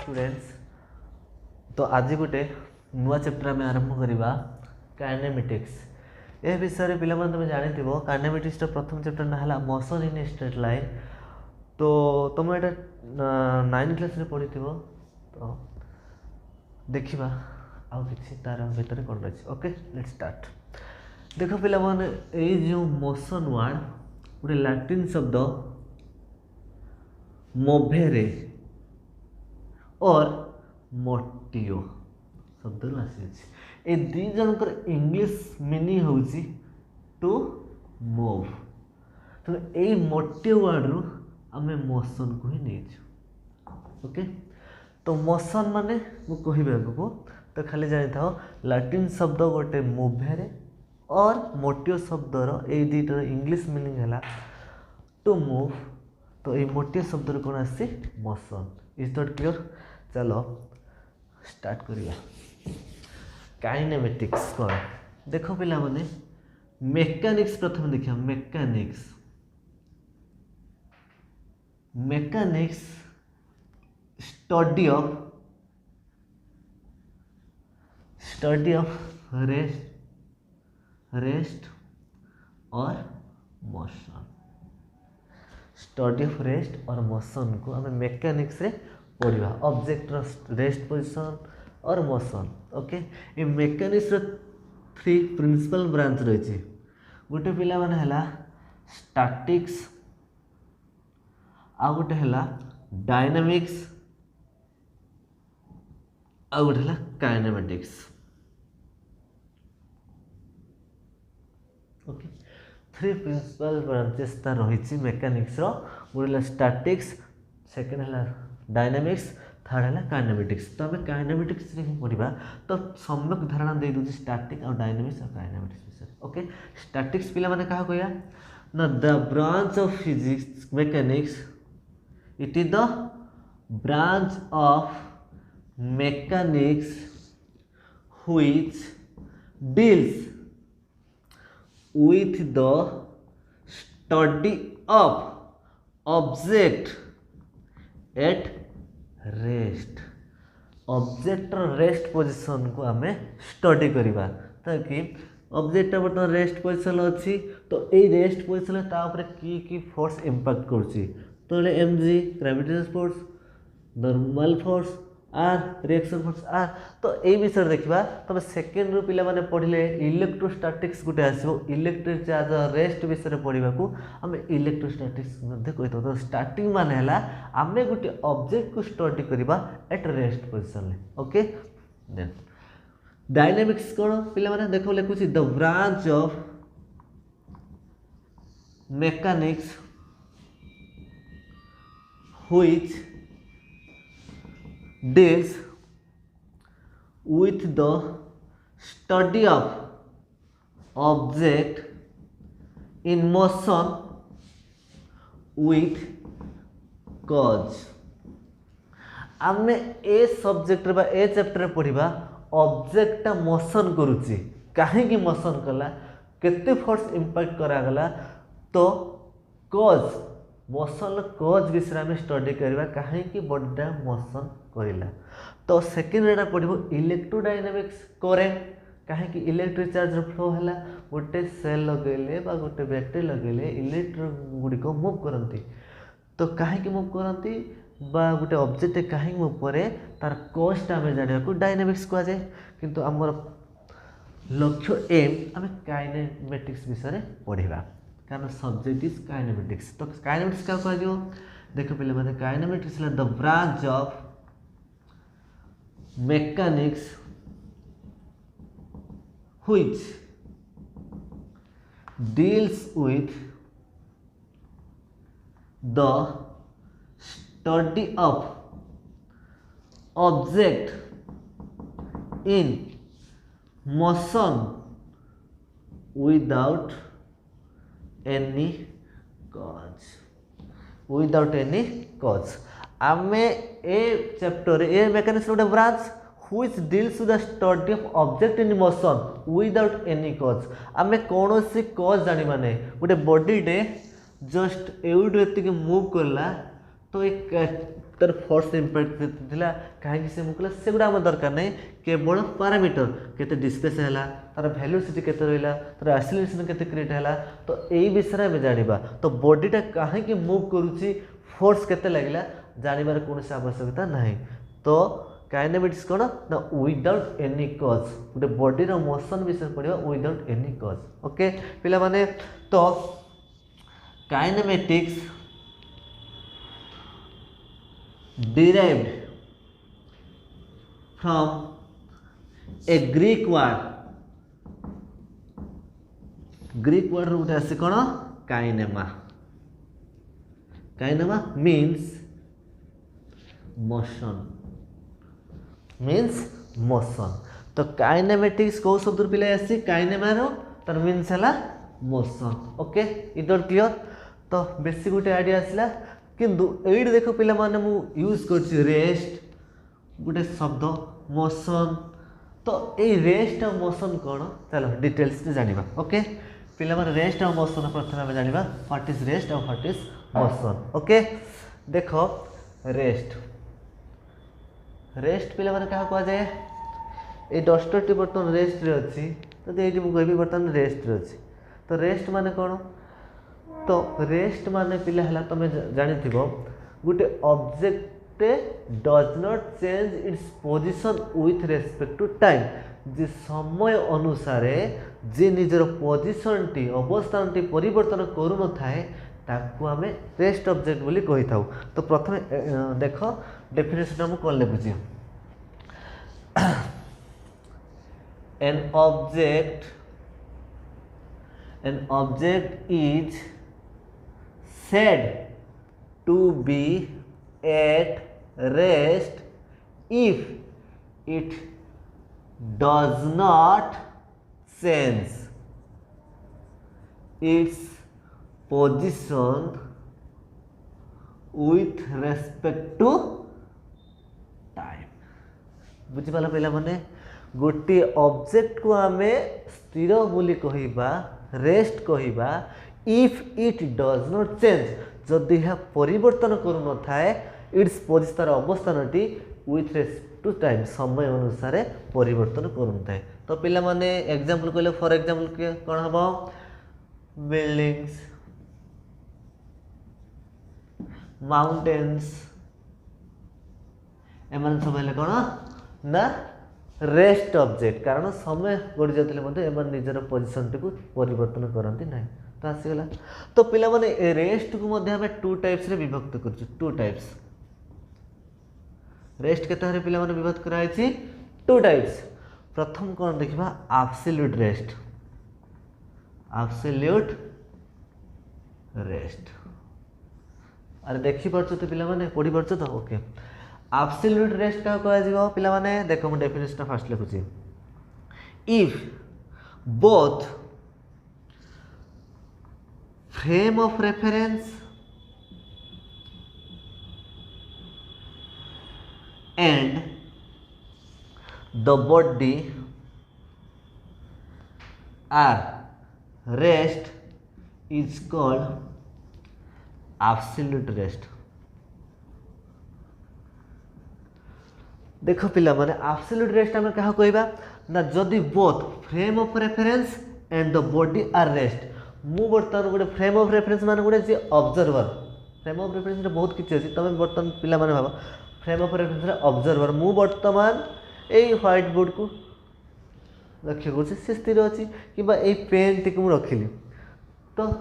Students. तो आज गोटे नुआ चैप्टर आम आरंभ करवा काइनेमेटिक्स। यह विषय पे तुम जानी काइनेमेटिक्स प्रथम चैप्टर ना है मोशन इन स्ट्रेट लाइन। तो तुम ये 9th क्लास रे पढ़ी तो देखा आउ कि तार भीतर कौन रही। Okay let's start. देख पे जो मोशन वर्ड गोटे लैटिन शब्द मोभेरे और मोटियो शब्द आसी ए दी जनकर इंग्लिश मीनिंग होची टू मूव। तो ये मोटियो वर्ड रु आमे मोशन को ही नहीं। ओके तो मोशन माने मु कहबे आगको तो खाली जानि थाओ लैटिन शब्द गोटे मूवेरे और मोटियो शब्दर ए दुईटार इंग्लिश मीनिंग है टू मूव। तो ये मोटियो शब्द कौन आसी मोशन। Is not clear. चलो स्टार्ट करिया। काइनेमेटिक्स कौन देख पिला माने मेकानिक्स प्रथम देखिए। मेकानिक्स स्टडी ऑफ रेस्ट और मोशन। स्टडी ऑफ रेस्ट और मोशन को हमें मेकानिक्स रे पढ़ा। ऑब्जेक्ट रेस्ट पोजिशन और मोशन। ओके ये मेकानिक्स 3 प्रिंसिपल ब्रांच रही। गोटे पिला माने हला स्टैटिक्स आ गोटे हला डायनामिक्स आ गोटे हला काइनेमेटिक्स। ओके 3 प्रिंसिपल ब्रांचेस ता रही मेकानिक्स रो। गोटे स्टैटिक्स, सेकेंड है डायनामिक्स, थर्ड है काइनेमेटिक्स। तो आम काइनेमेटिक्स रे पढ़ा तो सम्यक धारणा दे दूँ स्टैटिक और डायनामिक्स और काइनेमेटिक्स विषय। ओके स्टैटिक्स पिला माने कहा कहया ना the branch of physics mechanics. It is the branch of mechanics which deals with the study of object at rest। Object rest position को आम स्टडी करवा ताकि ऑब्जेक्ट बर्तमान रेस्ट पोजिशन अच्छी। तो ये रेस्ट पोजिशन तापर की फोर्स इम्पैक्ट करुच्ची। तो mg gravitational force, normal force आर, रिएक्शन फोर्स आर। तो ये विषय देखा तुम सेकेंड रू पिला माने पढ़ले इलेक्ट्रोस्टैटिक्स गोटे आसो। इलेक्ट्रिक चार्ज रेस्ट विषय पढ़ा को आम इलेक्ट्रोस्टैटिक्स कही। तो स्टार्टिंग माने हला आमे गोटे ऑब्जेक्ट को स्टडी करवा at rest position. Okay then dynamics कौन पिला माने देखो लिखुची the branch of mechanics which deals with the study of object in motion with cause। आमे ए सब्जेक्ट बा ए चैप्टर पढ़ा ऑब्जेक्ट मोशन करुच्ची कहीं मोशन कला केते फोर्स इम्पैक्ट करागला। तो कॉज मोशन कॉज विषय में स्टडी करवा कहीं बॉडीटा मोशन करला। तो सेकेंड एटा पढ़ो इलेक्ट्रोडायनामिक्स करेंट कहीं इलेक्ट्रिक चार्ज फ्लो है गोटे सेल लगेले बा गोटे बैटरी लगेले इलेक्ट्रॉन गुड़िक मूव करती। तो कहीं मूव करती बा गोटे ऑब्जेक्ट कहीं मूव करे तार कॉजटा आम जाना डायनामिक्स कह जाए। किंतु आमर लक्ष्य एम आम काइनेमेटिक्स विषय पढ़ा कारण सब्जेक्ट इज काइनेमेटिक्स। तो काइनेमेटिक्स क्या कह देख पे मैंने kinematics the branch of mechanics which deals with the study of object in motion without any cause। आमे ए चैप्टर ए मैकेनिक्स गोटे branch which deals with the study of object in motion without any cause. आमे कौन सी cause जानिबा नै गोटे body day just एउड एतिक move करला तो एक तर फोर्स इम्पैक्ट थिला कहीं से मुझे से गुड़ा आम दरकार नहीं केवल पैरामीटर केते डिस्प्लेस है तार वेलोसिटी केते रहा तार एक्सीलरेशन केते क्रिएट है तो यही विषय में जाना तो बॉडीटा कहीं मूव करुच्ची फोर्स केते लगिला जानवर कौन आवश्यकता नहीं तो काइनेमेटिक्स कौन ना विदाउट एनी कज गोटे बॉडी मोशन विषय पढ़ा विदाउट एनी कज ओके पिला माने तो kinematics derived from a Greek word रोटे आसी कौन काइनेमा means motion तो काइनेमेटिक्स कौ शब्द पिला आसी काइनेमा रो तार मीन्स है मोशन ओके इधर क्लियर तो बेसिक गोटे आइडिया आसला किंतु एड देख पिला माने मु यूज कर रेस्ट गोटे शब्द मोशन तो ये रेस्ट और मोशन कौन चलो डिटेल्स जानिबा ओके पिला माने रेस्ट और मोशन प्रथम आम जानिबा व्हाट इज रेस्ट और व्हाट इज मोशन ओके देखो रेस्ट पिला माने क्या कह जाए ये डस्टरटी बर्तमान रेस्ट रे अच्छी तो ये मुझे बर्तमान रेस्ट रे अच्छी तो रेस्ट माने कौन तो रेस्ट माने पिला है तुम जानी गोटे object does not change its position with respect to time जे समय अनुसार जे निजर पोजीशन टी अवस्थान टी परिवर्तन करू न थाए ताकू आमे रेस्ट ऑब्जेक्ट बोली कहि थाउ तो प्रथम देख डेफिनेशन हम कौन लिखुची an object is said to be at rest if it does not change its position with respect to time बुझिपाल पिला माने गोटे ऑब्जेक्ट को आमे स्थिर बोली कहिबा रेस्ट कहिबा if it does not change जदि यह परिवर्तन करू न थाए इट्स पोजिशन तार अवस्थानटी विथ रेस्पेक्ट टू टाइम समय अनुसार परिवर्तन करू थाए तो पिला माने एग्जांपल कहले फॉर एग्जांपल के कोन हबो बिल्डिंग्स माउंटेन्स एमन सब हेले कोन ना रेस्ट ऑब्जेक्ट कारण समय गड़ी जाते एम निजर पोजिशन टी परिवर्तन करती ना तो आसीगला तो पिला माने रेस्ट को आम टू टाइप्स रे विभक्त कर टू टाइप्स रेस्ट के पिला माने विभक्त कराई टू टाइप्स प्रथम कौन देखा एब्सोल्यूट रेस्ट अरे देखी पार्छ तो पिला माने पढ़ी पार्छ तो ओके एब्सोल्यूट रेस्ट क्या कह पिला माने देखो मैं डेफिनेशन फास्ट लिखुची if both frame of reference and the body are rest is called absolute rest देख पिला माने एब्सोल्यूट रेस्ट आम क्या कहबा ना जदि both frame of reference and the body are rest मु बर्तमान गोटे फ्रेम ऑफ रेफरेंस मान गोटे जे ऑब्जर्वर फ्रेम ऑफ रेफरेंस बहुत किसी अच्छी तुम बर्तमान पिला माने भाव फ्रेम ऑफ रेफरेंस ऑब्जर्वर मु बर्तमान यही व्हाइट बोर्ड को लक्ष्य कर स्थिर अच्छी कि पेन टी रखिली तो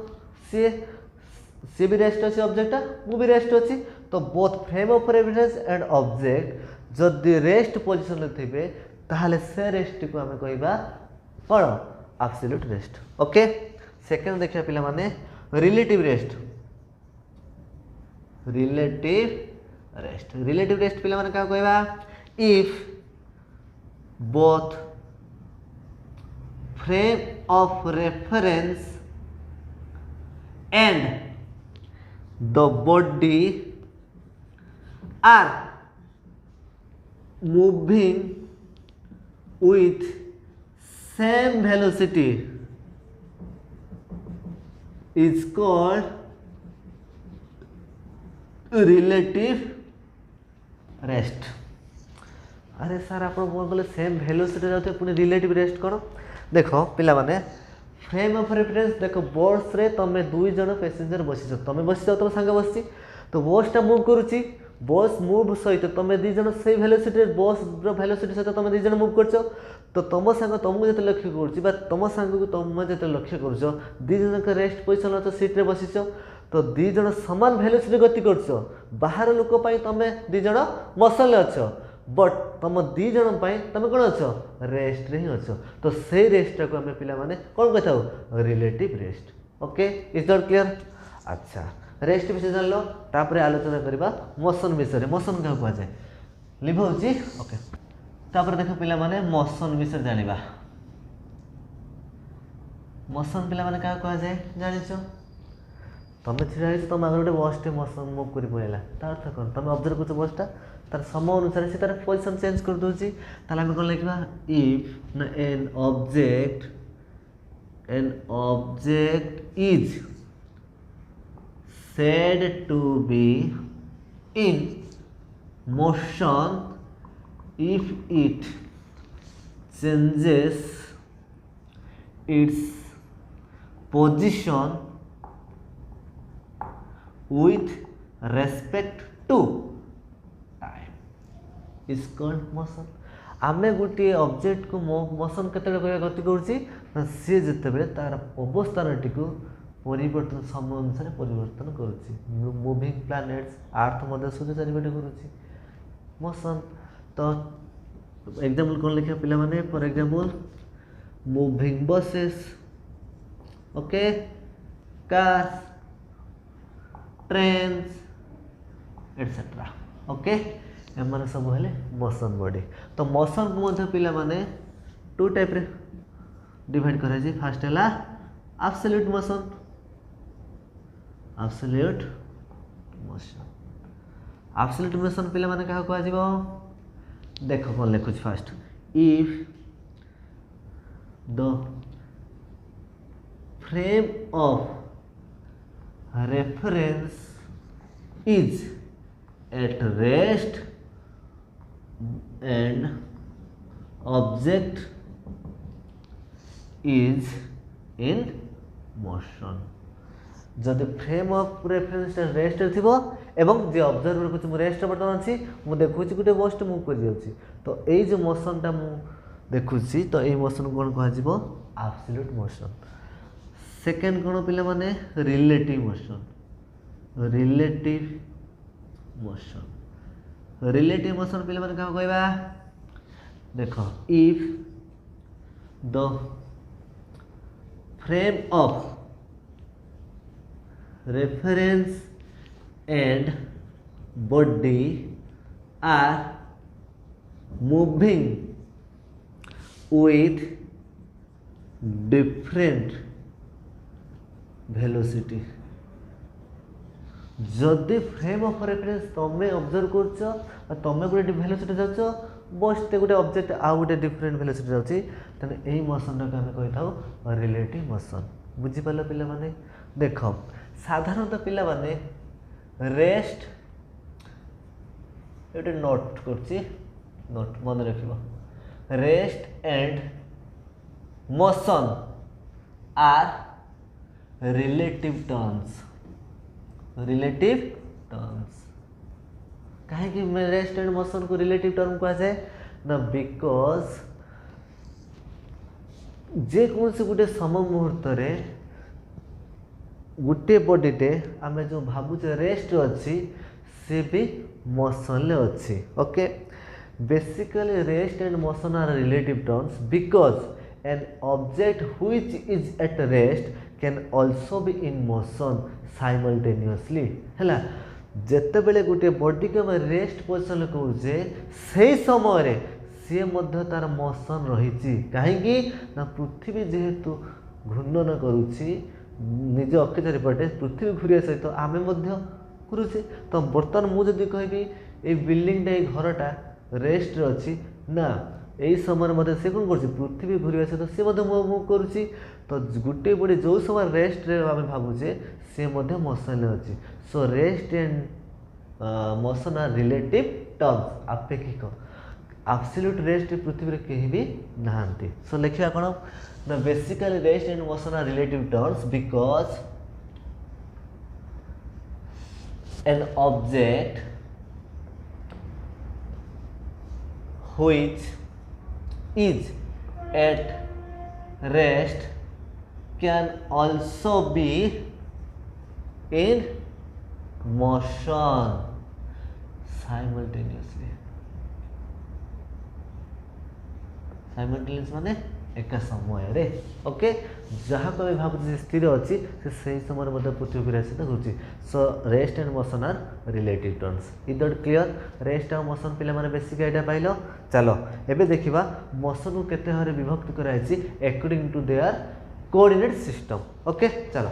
सी भी रेस्ट अच्छी ऑब्जेक्टा मु भी रेस्ट अच्छी तो both frame of reference and object जदि रेस्ट पोजिशन थे ताहले से रेस्ट को आम कहबा कौन एब्सोल्यूट रेस्ट ओके सेकेंड देखिए पिला माने रिलेटिव रेस्ट रिलेटिव रेस्ट पिला माने क्या कहबा if both frame of reference and the body are moving with same velocity is called relative rest अरे सार आप कहे सेम वेलोसिटी जाते पुणी रिलेटिव रेस्ट कौन देख पिला माने फ्रेम ऑफ रेफरेंस देख बस रे तुम दुई जन पैसेंजर बसीच तुम बसी तुम सांग बसी तो बसटा मुव करुच्ची बस मुव सहित तुम दी जन से वेलोसिटी बस वेलोसिटी सहित तुम दी जन मुव कर तो तुम सांग तुमको जो लक्ष्य कर तुम सांग को तुम जो लक्ष्य कर दी जन रेस्ट पोजिशन अच्छे सीट्रे बसीच तो दी जन सामान वेलोसिटी गति कर बाहर लोक तुम दी जन मसल अच्छ बट तुम दी जन तुम कौन अच्छ रेस्ट रे ही अच्छ तो से रेस्टा को आम पे कौन कही relative rest okay is not clear अच्छा रेस्ट विषय जान लो तापर आलोचना करवा मोशन विषय मोशन क्या कहुए लिभाऊँगी ओके तापर देख पिला माने मोशन विषय जानिबा मोशन पिला माने क्या कहुए जानिछ तुम छिड़ा तुम आगे गोटे बसटे मोशन मुव कर पड़ा तार अर्थ कौन तुम ऑब्जर्व कर बसटा तार समय अनुसार से तार पोजिशन चेंज कर दूसरी ताले आम कौन लिखा इफ ना an object is said to be in motion if it changes its position with respect to time is called motion आमे गोटे ऑब्जेक्ट को मोशन केते गति कर सी जिते तार अवस्थान टी परिवर्तन समय अनुसार परिवर्तन करुच्ची मूविंग प्लैनेट्स आर्थ मध्य सूर्य चारिपटे करुच्ची मोशन तो एग्जाम्पल कौन लिखा पिला माने for example moving buses okay cars trains etcetera okay एम सब हेले मोशन बॉडी तो मोशन को मध्य पिला माने टू टाइप रे डिवाइड कराई फास्ट है एब्सोल्यूट मोशन एब्सोल्यूट मोशन पिला माने क्या कह देख कौन लिखुच first if the frame of reference is at rest and object is in motion जदि फ्रेम ऑफ रेफरेंस रेस्ट थी एवं जे ऑब्जर्वर कुछ मु रेस्ट बर्तमान अच्छी मुझे देखुची गोटे बस मुव कर तो ये जो मोशनटा मु देखुची तो ये मोशन कौन कह एब्सोल्यूट मोशन सेकेंड कौन पिला माने रिलेटिव मोशन रिलेटिव मोशन पिला माने क्या कहबा देख if the frame of reference and body are moving with different velocity जदि फ्रेम ऑफ रेफरेंस तुम ऑब्जर्व कर तुम गोटे वेलोसिटी जाओ बसटे गोटे ऑब्जेक्ट आउ गोटे डिफरेंट वेलोसिटी जाऊँगी तेना यही मोशन को आम कही था रिलेटिव मोशन बुझीपाल पिला माने देख साधारणतः पिला माने रेस्ट ये नोट कर नोट मन रख rest and motion are relative terms कहीं रेस्ट एंड मोशन को रिलेटिव टर्म कहा जाए ना बिकज जेकोसी गोटे समय मुहूर्त गोटे बॉडीटे आम जो भावुचे रेस्ट अच्छी सी भी मोशन अच्छी okay basically rest and motion are relative terms because an object which is at rest can also be in motion simultaneously है जेते बेले गोटे बॉडी को रेस्ट पोजिशन कहे से समय सी तार मोशन रही कहीं पृथ्वी जेहेतु घूर्णन करुच्ची निज अक्ष चारिपटे पृथ्वी घूरिया सहित आम करुचे तो बर्तमान मुझे कहबी ये बिल्डिंगटा ये घरटा रेस्ट अच्छी ना यही समय मत से कौन कर पृथ्वी घूरिया सहित सी मुव करुच्ची तो गोटे बॉडी जो समय रेस्ट आम भावुचे सी मोशन अच्छी so rest and motion are relative terms आपेक्षिक एब्सोल्यूट रेस्ट पृथ्वी कहीं भी नहांती सो लिखा कौन the basically rest and motion are relative terms because an object which is at rest can also be in motion simultaneously माने एका समय रे ओके जहाँ को भी भाव स्थिर अच्छी से समय पृथ्वी आसित घूर्ची so rest and motion are relative terms इधर क्लियर रेस्ट और मोशन पिला माने बेसिक आइडिया पाइल चलो एबे देखिबा मोशन को केते भारे विभक्त कराइछि according to their coordinate system okay चलो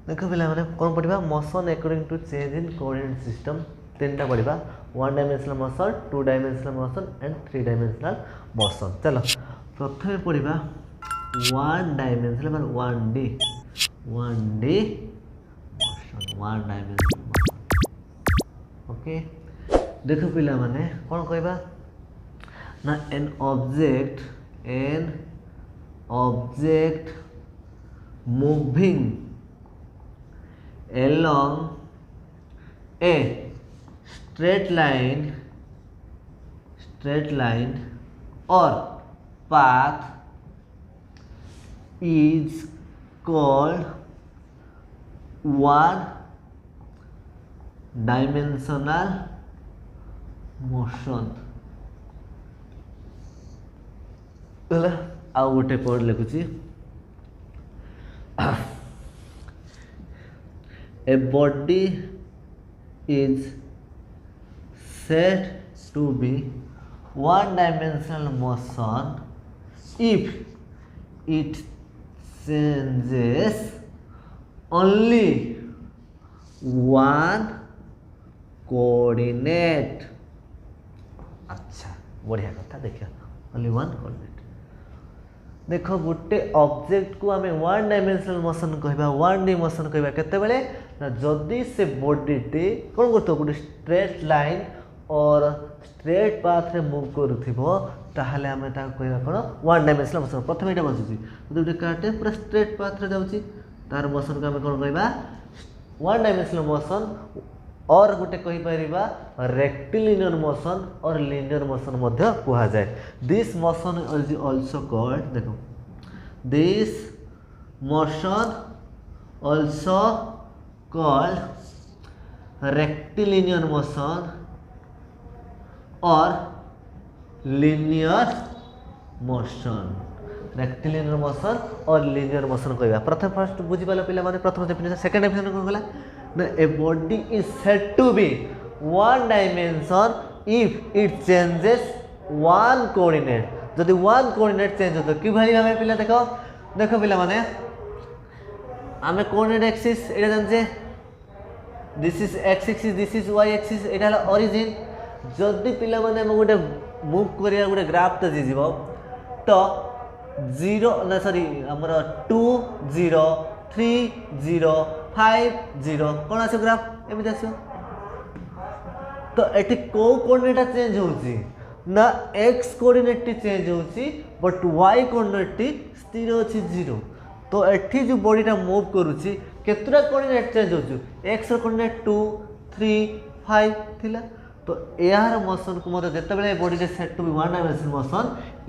देखो पिला माने कोन पढ़िबा motion according to change in coordinate system तीनटा पढ़िबा 1 dimensional motion 2 dimensional motion and 3 dimensional motion चलो प्रथम पढ़िबा 1 डायमेंशनल मान 1D motion 1 dimensional motion okay देखो पिला माने कोन कहबा ना an object moving along a straight line or path is called one dimensional motion आ गोटे पढ़ लिखुची a body is said to be one dimensional motion if it changes only one coordinate अच्छा बढ़िया कथा देखिए only one coordinate देखो गोटे object को आम 1 डायमेंशनल मोशन कहबा 1D मोशन कहबा केते बेले ना जदी से बॉडी टी कोन करतो गोटे स्ट्रेट लाइन और स्ट्रेट पाथ रे मूव करूथिबो ताहले आमे ता कहबा कोन 1 डायमेंशनल मोशन प्रथम एटा बसुची जदी गोटे काटे पूरा स्ट्रेट पाथ रे जाउची तार मोशन को आमे कोन कहबा 1 डायमेंशनल मोशन और गोटे कहि परिबा रेक्टिलिनियर मोशन और लिनियर मोशन मध्य कहा जाए this motion is also called देखो this motion also called rectilinear motion और लिनियर मोशन रेक्टिलिनियर मोशन और लिनियर मोशन कहबा प्रथम फर्स्ट बुझी पाला पिला माने प्रथम डेफिनेशन सेकंड डेफिनेशन कोन गला a body is said to be one dimension if it changes one coordinate जदि one coordinate change होतो कि भाई भाबे पिला देखो पिला माने आमे कोऑर्डिनेट एक्सिस एटा जानजे this is x axis this is y axis एटा हला ओरिजिन जदि पिला माने हम गोटे मूव करिया गोटे ग्राफ त जिजिबो तो 0 ना सॉरी हमर 2 0 3 0 5 0 कौन आसे ग्राफ एमि आसो तो एटी को कोऑर्डिनेट चेंज होउची ना x कोऑर्डिनेट चेंज होउची बट y कोऑर्डिनेट स्थिर अछि 0 तो एठी जो बॉडीटा मूव करूची केतरा कोऑर्डिनेट चेंज होउची x रो कोऑर्डिनेट 2 3 5 थिला तो यार मोशन को मते जते बेले बॉडी रे set to be one dimensional motion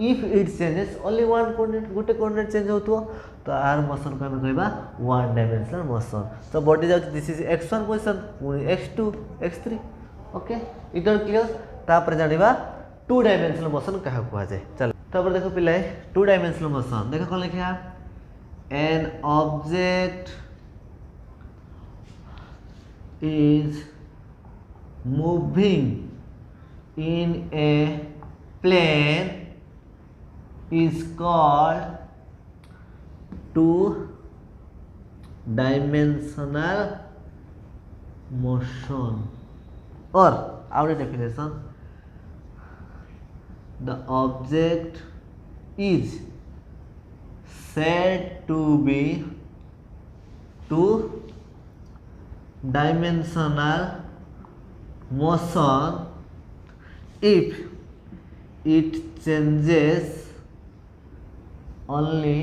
if it changes only one coordinate गोटे कोऑर्डिनेट चेंज होतो तो आर मोशन को हम कहबा वन डायमेंशनल मोशन तो बॉडी जाउ दिस इज x1 पोजीशन पुनी x2 x3 ओके इधर क्लियर तापर जानिबा टू डायमेंशनल मोशन कहा कुआ जाय चलो तापर देखो पिले टू डायमेंशनल मोशन देखो कोन लिखा an object is moving in a plane is called two-dimensional motion. Or our definition, the object is said to be two-dimensional motion if it changes only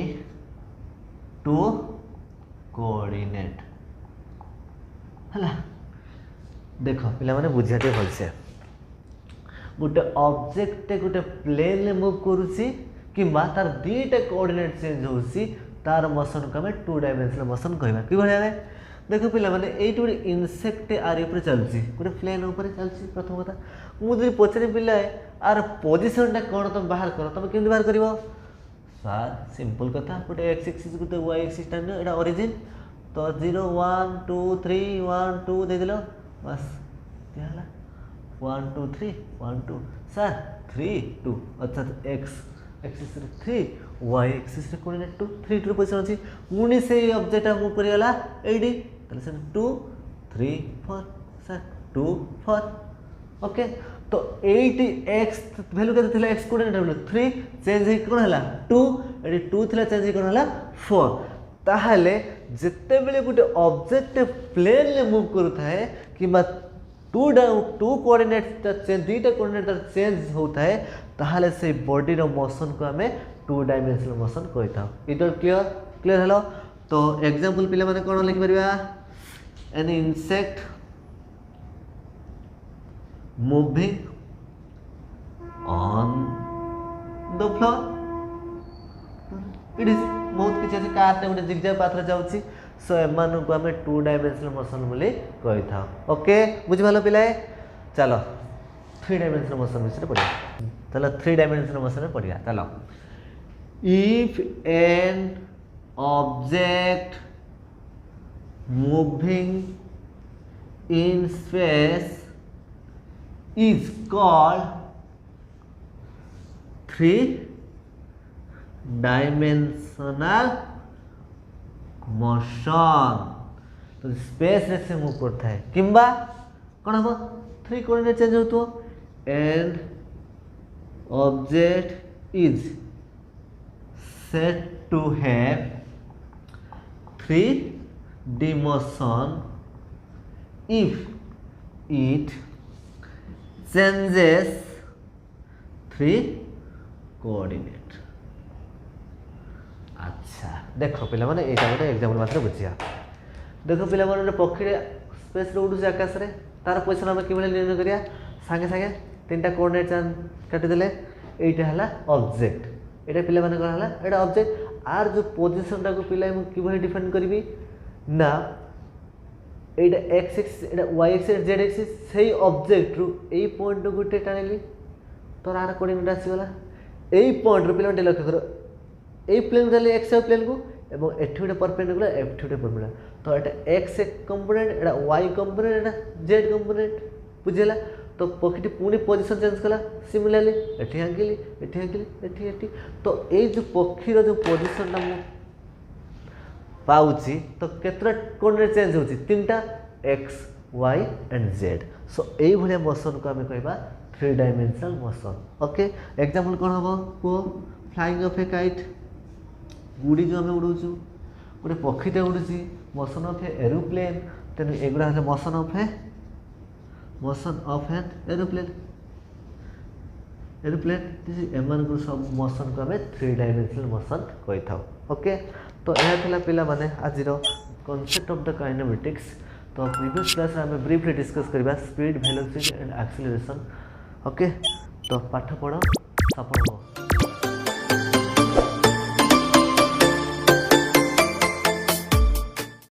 to coordinate है। देख पिला माने बुझिया भलसे गोटे object गोटे plane में मूव करुच्ची कि तार दीटा कोऑर्डिनेट चेंज होसी तार मोशन को आम टू डायमेंशनल मोशन कहवा कि भाई देख पिला माने एट गोटे इनसेक्ट आर ऊपर चलुची गोटे प्लेन ऊपर चलुची प्रथम कथा मुझे पचारे पिला आर पोजिशनटा कौन तुम बाहर कर तुम केमती बाहर कर सार सिंपल कथा गोटे एक्स एक्सिस गोटे वाई एक्सिस टाइम एटा ओरिजिन तो 0 1 2 3 1 2 दे दिलो बस क्या हला 1 2 3 1 2 सर 3 2 अच्छा X axis 3 Y axis coordinate 2 3 2 position अछि पुणी से ऑब्जेक्ट मूव करि गला एडी तले से 2 3 4 सर 2 4 ओके तो 8 x वैल्यू केते थिला x कोऑर्डिनेट वैल्यू 3 चेंज हे कोन हला 2 एडी 2 थिला चेंज हे कोन हला 4 ताहले जिते बेले गोटे ऑब्जेक्ट प्लेन ले मूव करूता है कि टू कोऑर्डिनेट चेंज दीटा कोऑर्डिनेट चेंज होता है ताहले से बॉडी रो मोशन को हमें टू डायमेंशनल मोशन कहता इट क्लियर क्लियर हेलो तो एग्जांपल पिले माने कोन लिखि परबा an insect moving on the floor it is बहुत किसी अच्छे कार गोटे जिगजैग पाथरे जाऊँगी सो एमान को आम टू डायमेंशनल मोशन बोली कही था ओके बुझिपाल पिलाए चलो 3 डायमेंशनल मोशन विषय पढ़िया चलो 3 डायमेंशनल मोशन में पढ़िया चलो if an object moving in space is called 3 dimensional motion तो स्पेस रे से मूव करता है किंबा कौन हम 3 कोऑर्डिनेट चेंज हो तो and object is set to have 3D motion if it changes 3 coordinate अच्छा देख पिला माने एटा गोटे एग्जांपल मात्र बुझिया देख पिला माने पक्षी स्पेस रे उडुसी आकाश रे तार पोजीशन हम कि निर्णय करिया संगे संगे 3टा कोऑर्डिनेट काटि देले एटा हला ऑब्जेक्ट एटा पिला माने कोन हला एटा ऑब्जेक्ट आर जो पोजीशन टा को पिला हम कि डिफाइन करबी ना एटा x axis iota y axis Z axis सेही ऑब्जेक्ट रु एई पॉइंट गुटे टाणिली तो आर कोऑर्डिनेट आसीगला एई पॉइंट रु पिला लक्ष्य करो ए प्लेन गले एक्स प्लेन को एवं एठी गोटे परपेंडिकुलर एठी गोटे परपेंडिकुलर तो एटा x component iota y component एटा जेड कंपोनेंट बुझिला तो पक्षी पुणी पोजीशन चेंज कला सिमिलरली एठी आंकिली एठी आंकिली एठी एठी तो ए जो पक्षी रो जो पोजीशन ना पाउची तो केतरा कोऑर्डिनेट चेंज होची 3टा X Y and Z so एई भलिया मोशन को हमें कहबा 3 डायमेंशनल मोशन ओके एग्जांपल कोन हबो को फ्लाइंग ऑफ ए काइट गुड़ी जो आम उड़ू गोटे पक्षीटे उड़ूसी मोशन ऑफ एरोप्लेन तेणु एगुड़ा है मोशन ऑफ एन एरोप्लेन एम सब मोशन को आम 3 डायमेंशनल मोशन कही था ओके तो यह पिला माने आज कॉन्सेप्ट ऑफ द काइनेमेटिक्स तो प्रीवियस क्लास आम ब्रीफली डिस्कस करबा speed velocity and acceleration okay तो पाठ पढ़ सफल हो।